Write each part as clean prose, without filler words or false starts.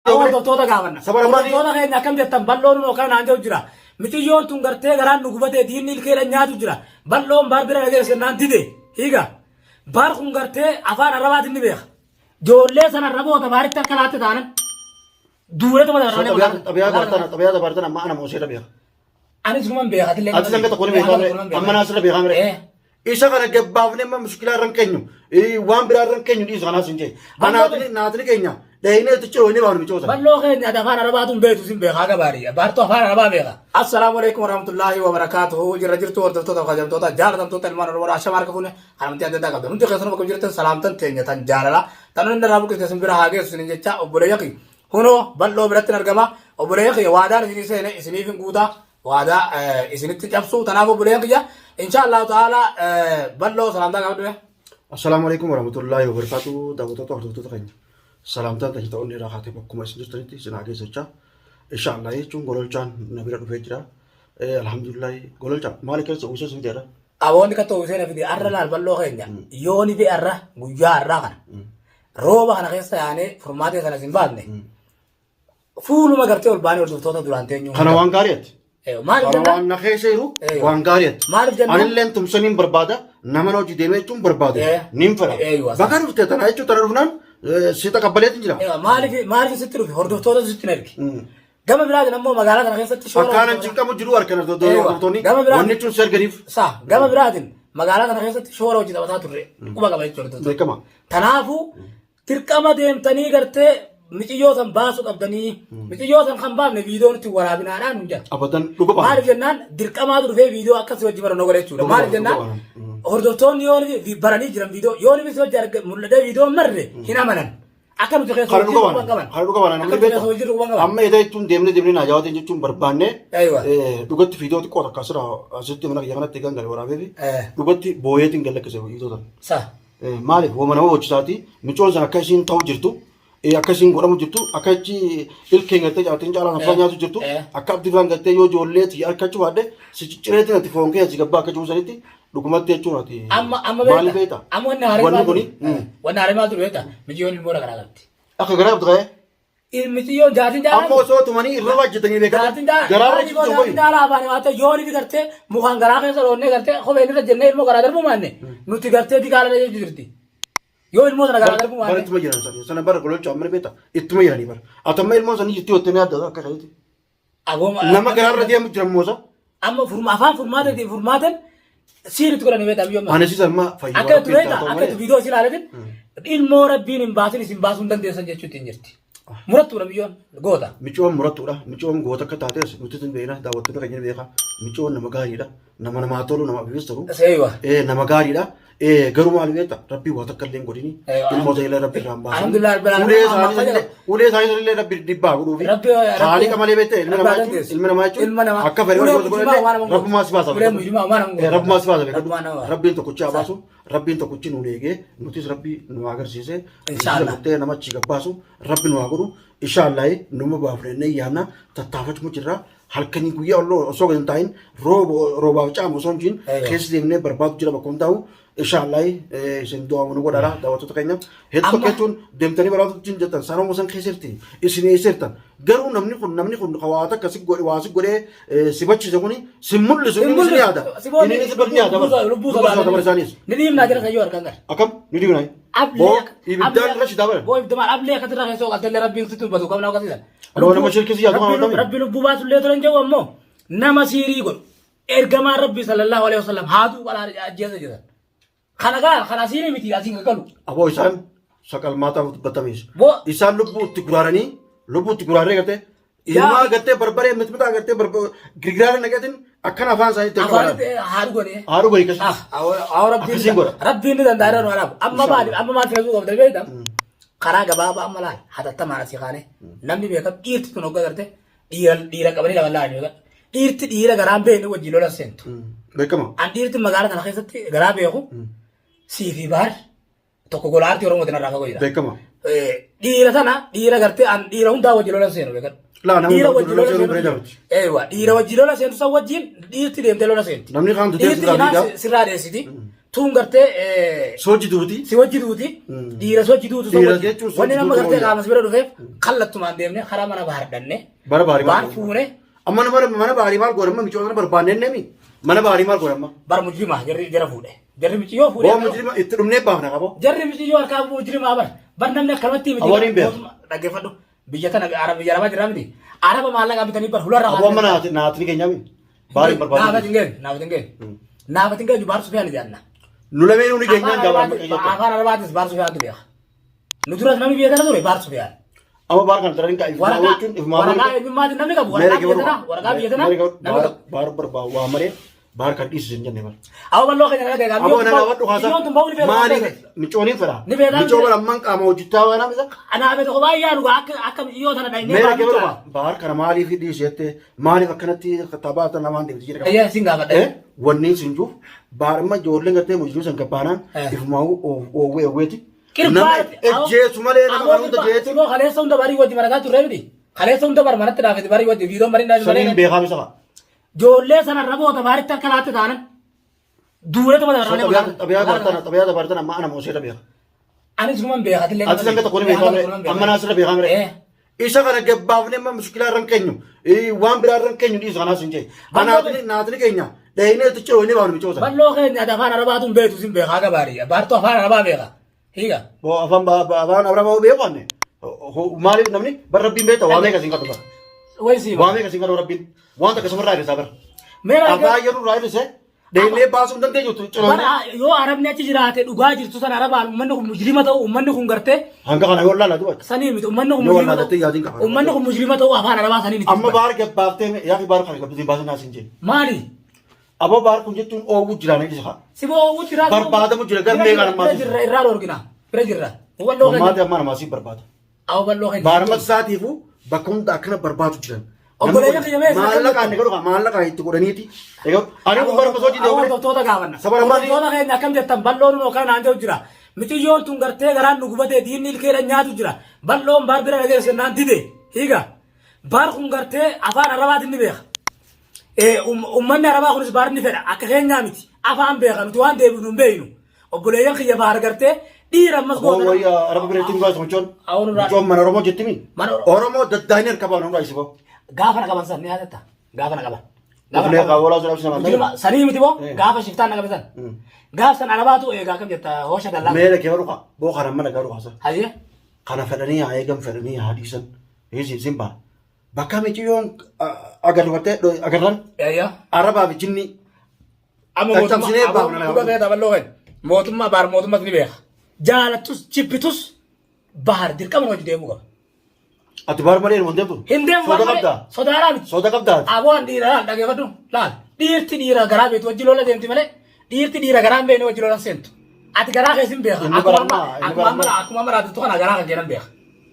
أول دكتور قابلنا دكتور خيرنا كم جت بلون وكان عنده جرا متيون تونغرتي غران نقبته دين الكير نيادو جرا بلون باربرا غير سنان تيجي هيجا بار كونغرتي أفان رباط النبيخ جولة سنة ربو تبارك تكلات تانا دورة تبارك طبيعة بارتنا ما أنا موسيقى بيها أنا زمان بيها هذا اللي تقولي بيها أما ناس اللي بيها إيش أنا جبابني ما مشكلة رنكينيو إيه وان برا رنكينيو إيش أنا سنجي أنا نادني كينيا دهينه تجوهني بارو ميجوزا بلو خير هذا فان رباطهم بيتو سين بيها كباري بارتو فان ربا بيها السلام عليكم ورحمة الله وبركاته جرجر تور تور خجم توتا جار توتا المار ورا شمار كفونه أنا متى أنت قبل نتي خسرنا بكم جرتن سلام تنتين يتن جارلا تنو نرابو كده سنبرا هاجي سنين جتا وبرياكي هونو بلو برتن أرجما وبرياكي وعدا نجني سنة إسني فين قودا وعدا إسني تجابسو تنابو برياكي إن شاء الله تعالى بلو سلام تا قبل السلام عليكم ورحمة الله وبركاته دعوة توتا خير سلام تان تجي تقول لي راحتي بكم اسمه تريتي سناجي سجى إن شاء الله يجون قولوا جان نبيرة نفجرة الحمد لله قولوا جان مالك يسوع وسوس فيدرا أبغى كتو وسنا في دي أرى لا بلو خيرنا يوني في أرى ويا أرى كان روبا أنا خيستا يعني فرماتي سنة سنبادني فول ما قرتي والباني ورد دورانتين يوم أنا وانغاريت مالك جنة أنا خيسيرو وانغاريت مالك جنة أنا اللي أنتم سنين بربادة نمنو جديمة توم بربادة نيمفرا بكرة تتنا أيشو ترى سيتا قبلت نجلا مالك ستلو في هردو تودا ستنرك قام بلاد نمو مقالة أنا خيستا تشورا أكان جنكا مجرو أركنا دكتورني ونيتون سير غريف صح قام بلاد مقالة أنا خيستا تشورا وجدا وتاتوري وما قام يجورا كمان تنافو تركما ديم تاني قرتي متيوسن باسو قبدني متيوسن خنبام فيديو نتي ورابنا أنا نجا أبدا لقوا مالك جنان دركما دور في فيديو أكثر وجبنا نقول يشوف مالك جنان هردوتون يوني في براني جرام فيديو يوني بس وجار مولده فيديو مرة هنا منن أكمل تخيل خارلوكا وانا نقول بيت أما إذا يتون ديمني ناجاوت إنجي توم بربانة أيوة لقيت فيديو تقول كسرة أزتي منك يهانا تيجان غير ورابي لقيت بويه تيجان لك كسر فيديو ده صح مالك هو منو وجساتي ميجول زنا كاشين تاو جرتو أكاشين غرام جرتو أكاشي إلكين غتة جاتين جالا نفسانيا جرتو أكاب ديفان غتة يو جولة تي أكاشو هذا سيجرتي نتي فونكي أجيك باكا جوزانيتي لقمات تيجون هاتي مالي بيتا أما وانا هاري ما تقول بيتا مجيون المورا كرالتي أخي غراب تغير مجيون جاتين جالا أما صوت ماني الرواج جتني بيكا غراب جاتين جالا باني واتا يوني في كرتة مخان غراق يسر وني كرتة خو بيني رجلنا المو غرادر بماني نوتي كرتة دي كالا لجي جرتي يو المو سنا غرادر بماني بار إتما يران سني سنا بار كلو چامر بيتا إتما يراني بار أتما المو سني جتي وتني أدا كايتي لما غراب رديا مجرم موسى أما فرماتن سيرت كلنا نبيت أبيهم أنا سيسر ما فايدة أكيد فيديو سيل على ذن المورا بين إمباسل إمباسون دن ديسان جت شوتين جرتي مرتورا بيون غودا ميچوم مرتورا ميچوم غودا كتاتس نوتين بينا داوت بكا بيخا ميچوم نمغاري دا نما ماتولو نما بيسترو ايوه نمغاري دا غرو مالبيتا ربي وتكلين غوديني الموزيلا ربي رامبا الحمد لله رب العالمين ولي سايل ربي ديبا غودو خالي كمالي بيت المنا ماچو اكا فريو رب ما سباسا رب ما سباسا ربي تو كوچا باسو ربي تو كوچي نونيغي نوتيس ربي نو اگر سيسه ان شاء الله ته نما چيغا باسو ربي نو اگرو ان شاء الله نما بافرني يانا تتافچ مجرا halkanii guyyaa osoo kan ta'in roobaa caamu osoo hin jiin keessa deemnee barbaadu jira bakka hundaa'u inshaallah isin du'aa nu godhara daawwattoota keenya hedduu kechuun deemtanii barbaadu jin jettan sanoo musan keessatti isin eessirtan garuu namni kun hawaasa akkasi godhe waasi godhee si bachiise kuni si mul'isu inni si yaada inni si barni yaada barbaadaniis ni diimnaa jira sayyoo argan gar akkam ni diimnaa boo ibiddaan rashi dabale boo ibdamaan ablee katirra keessoo qaltelle rabbiin situ batu qabnaa qasisan أنا ما شركة زيادة ما عندهم. ربي لبوبات اللي ترى نجوا مو نما سيري يقول إرجما ربي صلى الله عليه وسلم هادو ولا أجهزة جدا خنا سيري متي أزين قالوا أبو إسان سكال ماتا بتميز إسان لبو تقرارني كته إلما كته بربرة متمتا كته بربر غريغران نكتين أكنا فان ساي تقرار هارو غري كش أو ربي ندندارا نوراب أما ما تفهموا قبل بيتا karaa gabaabaa malaan hatatta maarasi kaane namni beekam dhiirti kun hogga garte dhiira qabanii lama laa beeka dhiirti dhiira garaan beekne wajjin lola seentu beekama an dhiirti magaala kana keessatti garaa beeku siifi baar tokko golaarti oromoo tana raafa goyida beekama dhiira tana dhiira garte an dhiira hundaa wajjin lola seenu beekan dhiira wajjin lola seenu eewa dhiira wajjin lola seentu san wajjin dhiirti deemtee lola seenti namni kaan tutee sirraa deessiti Tungarte soji duuti si wajji duuti dhiira sochi duutu Dhiira jechuun sochi wanni nama duutu gartee wayya. qaamas bira dhufeef kallattumaan deemne karaa mana bahar dhanne bara baarii baar maal fuune amma mana baarii maal godhamma micoota barbaanneen nemi mana baarii maal godhamma bar mujrimaa jara fuudhe jarri michiyyoo fuudhe boo mujrima itti dhumnee baafna qabo jarri michiyyoo harkaa mujrimaa bar namni akkanatti Awwaliin beeku. dhaggeeffadhu biyya tana biyya arabaa jira miti araba maallaqa bitanii bar hularra aboo amma naatni keenya mi baarii barbaadu naafatin geenyu baar sufiyaan ijaanna nu lameen uni keenyaan gaabarama keeyyatti afaan arabaatis baar sufiyaan beeka nu duras namni biyya tana ture baar sufiyaan amma baar kan tarin ka ifmaa jechuun ifmaa waraqaa eenyummaatiin namni qabu waraqaa biyya tanaa namni qabu baar barbaadu waa maree baar kan dhiisu hin jenne bara Awa ballo kanya naga gabi. aboo nama wadhu haasa maali micooniin fedha Ni fedha. micoo bara amman qaama hojjittaa waan hamisa Ana abe to ba ya nuga akka iyo tana dai ne. meera kee barba baar kana maaliif dhiisette maaliif akkanatti tabaata namaan deemti jira Ya singa ba dai. wanni sinjuuf baarma ijoolleen gartee mujjuu san kabbaanaan ifumaa oowweeti Kirbaat. ejjeesu malee nama kan hunda jeeti Simo khalesa hunda bari wajji maraga tu rebdi. Khalesa hunda bar maratti daafete bari wajji video marin dai saniin bari. beekaami saba Jolle sana rabo ta bari ta kalaate tanan. Dure to badar rane. xabiyaa dabartan amma ana moosee beeka Ani suman be hatile. ati sanga tokko ni beekamre amma naasirra beekamre isa kana gabbaafne amma mushkilaa irran keenyu waan biraa irran keenyu dhiisu kanaas hin jee naatni keenya dheeyinee itti cirooyne baanu micoosa Ballo kenya afaan arabaatun beetu sin beeka ga bari. Barto afaan arabaa beeka. Higa. boo afaan abramaa beekanne maaliif namni bar rabbiin beekta waa meeqa siin kadhu bara Waysi. waa meeqa siin kadhu rabbiin waan takka samarraa hirrisaa bara Mera afaan yeroo irraa hirrisee dheeyinee baasuu hin dandeenyu cirooyne bara yoo arabni achi jiraate dhugaa jirtu sana arabaan ummanni kun mujrima ta'u ummanni kun gartee hanga kana yoo laala du'a sanii miti ummanni kun Yoo mujrima wallaalattee yaadiin ta'u qaba. ummanni kun mujrima ta'u afaan arabaa sanii miti. amma baar gabbaaftee yaafi baar kana gabbitiin baasan naas hin jee Maali? aboo baar kun jechuun oowwu jiraanii dhisa Siboo wutti irraa Barbaadamu jira, galmee kana maati? irraa dorgina bira jirra. Hubannoo Ammaati keenya. amma namaasiif barbaada. Hubannoo keenya. Baarama isaatiifu bakka hunda akkana barbaadu jiran. Obboleeyyan kiyya meeshaa Maallaqaan ni godhu maallaqaa itti godhaniiti. Ani kun barma soojii deemee. Hordoftoota gaafanna. Saba lamaan Hordoftoota keenya akkam jettan balloon yookaan naannoo jira. Mitiyyoon tun gartee garaan nu gubatee diinni ilkeedha nyaatu jira. Balloon baar bira dhageesse naan dide. Hiiga. Baar kun gartee afaan arabaatiin ni beeka. Ummanni arabaa kunis baar ni fedha. Akka keenyaa miti. Afaan beeka nuti waan deebinu hin beeynu. Obboleeyyan kiyya baar gartee dhiira ammas Oo wayyaa araba bireetiin gaas mucoon. Mucoon mana Oromoo jetti mi? Oromoo daddaanii harka baanu irraa isiboo. Gaafa na qaban san ni yaadatta. Gaafa na qaban. Ufulee qaawolaa sun absina Mujrima sanii miti boo gaafa shiftaan na qaban. Gaaf san arabaatu eegaa kam jetta hoosha dallaa. Meela kee baruqa boo kana mana garuu haasa. Hayye. Kana fedhanii haa eegan fedhanii haa dhiisan. Eessi simba. Bakka miciyyoon agarbattee agarran Yayya. arabaa fi jinni. Amma mootummaa baar mootummaa ni beeka. Jaalattus jibbitus bahar dirqama hojii deemuu qaba. Ati baar malee hin deemtu. Hin deemu Soda qabdaa. Sodaaraa miti. Soda qabdaa. Aboon dhiira laal dhageeffadhu laal dhiirti dhiira garaa beetu wajji lola deemti malee dhiirti dhiira garaa hin beekne wajji lola seentu. Ati garaa keessin beeka. Akkuma maraatu kana garaa kan jedhan beeka.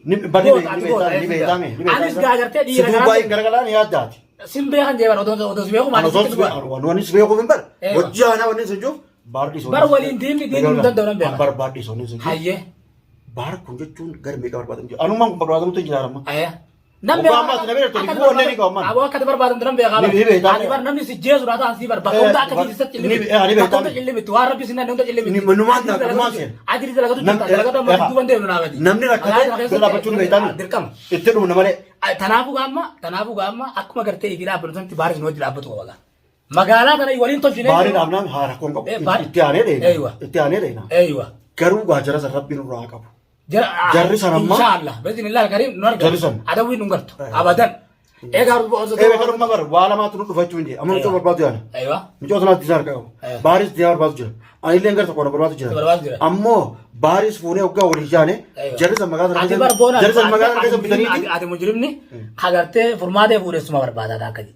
Ni beekame. Anis gaagartee dhiira Siduu baay'ee garagaraa ni yaaddaati. Sin beekan jeeban odoo si beeku maaliif sitti dhugaa. Wanni si beeku hin bar. Hojii aanaa wanni sun jiru baardii sonis. Bar waliin diinni nu danda'u nan beeka. Bar baardii sonis sun jiru. Hayyee. Baar kun jechuun gara meeqa barbaadamu jiru. Anummaan kun barbaadamutu jiraarama. Ayya. Obaamaa sana beektu ni bu'oonnee ni qabaman. Aboo akka barbaadamu nan beekaa. Ni beektaa. Ani bar namni si jeesu raa ta'an si bar bakka hunda akka si satti ilmi. Ni beektaa. Bakka hunda ilmi waan rabbi sinna hunda ilmi. Ni manumaan seen. Ajiri dalagatu jirta dalagatu amma duuban deemu naa gadi. Namni rakkatee bira dhaabbachuu ni beektaa. Dirqama. Itti dhumna malee. Kanaafuu gaamma akkuma gartee ifi dhaabbatu sanatti baaris nu wajji dhaabbatu qaba. Magaalaa tana waliin tolchine. Baariin dhaabnaan haa rakkoon qabu. Itti aanee deena. Itti aanee deena. Eeywa. Garuu gaajara san rabbiin irraa qabu. Jarri san amma. Inshallah. Bismillah karim nu argatu. Jarri san. Adawwi nu gartu. Abadan. Egaa Garuma bara waa lamaatu nu dhufachuu hin jee. Amma mucoo barbaadu yaana. Eeywa. Mucoo sanaatti isaan qabu. Baaris diyaa barbaadu jira. Anillee garta qoona barbaadu jira. Ammoo baaris fuunee hoggaa walii jaane jarri san magaalaa Ati barboona. jarri san magaalaa keessa bitaniiti. Ati mujrimni kagartee furmaatee fuudhessuma barbaadaa akkati.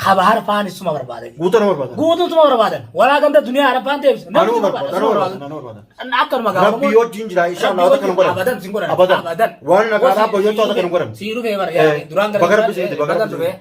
Kabahar faan isuma barbaadan. Guutuu nama barbaadan. Guutuu suma barbaadan. Walaa ganda duniyaa arabaan deebis. Anuu barbaadan. Akkanuma gaafa. Rabbi wajjin jira inshallah akka kan godhan. Abadan sin godhan. Abadan. Waan nagaadhaa boyyootu akka kan godhan. Sii dhufee bara duraan gara. Bagar biseeti bagar dhufee.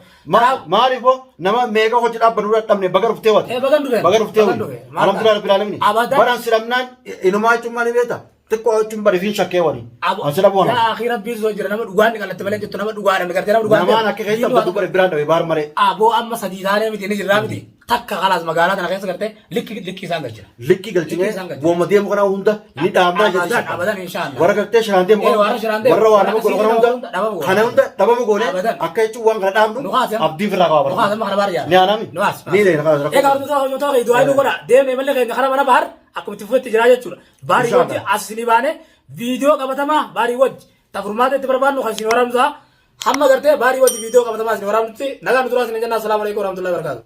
Maaliif boo nama meeqa hojii dhaabbanuu dhabne bagar uftee waati. Bagan dhufee. Bagar uftee waati. Alhamdulillah rabbil alamin. Baran silamnaan inumaa jechuun maali beekta? Xiqqoo jechuun bari fi shakkee wali. Asila boona. Yaa akhirat biisoo jira nama dhugaan ni qalatti malee jettu nama dhugaan ni gartee nama dhugaan. Namaan akka keessa baddu bare biraan dhabe baar maree. Aboo amma sadii taanee miti ni jirraa miti. takka khalaas magaalaa tana keessa gartee likki isaan galchina. Likki galchine wooma deemu kana hunda ni dhaabnaa jechuudha. Abadan inshallah. Warra gartee shiraan deemu warra waa nama godhu kana hunda dhabamu goone akka jechuun waan kana dhaabnu abdii firraa qaba. Nuhaas amma kana baariyaa. Ni aanami. Nuhaas. Ni leena kana rakkoo. Egaa warra tokko tokko du'aa godha deemee malee keenya kana mana bahar akkuma itti fufetti jira jechuudha. Baarii wajji asii baane viidiyoo qabatamaa baarii wajji tafurmaata itti barbaadnu kan isin waraabnu hamma gartee baarii wajji viidiyoo qabatamaa isin waraabnutti nagaan turaa isin jenna. Assalaamu alaikum warahmatullahi wabarakatuh.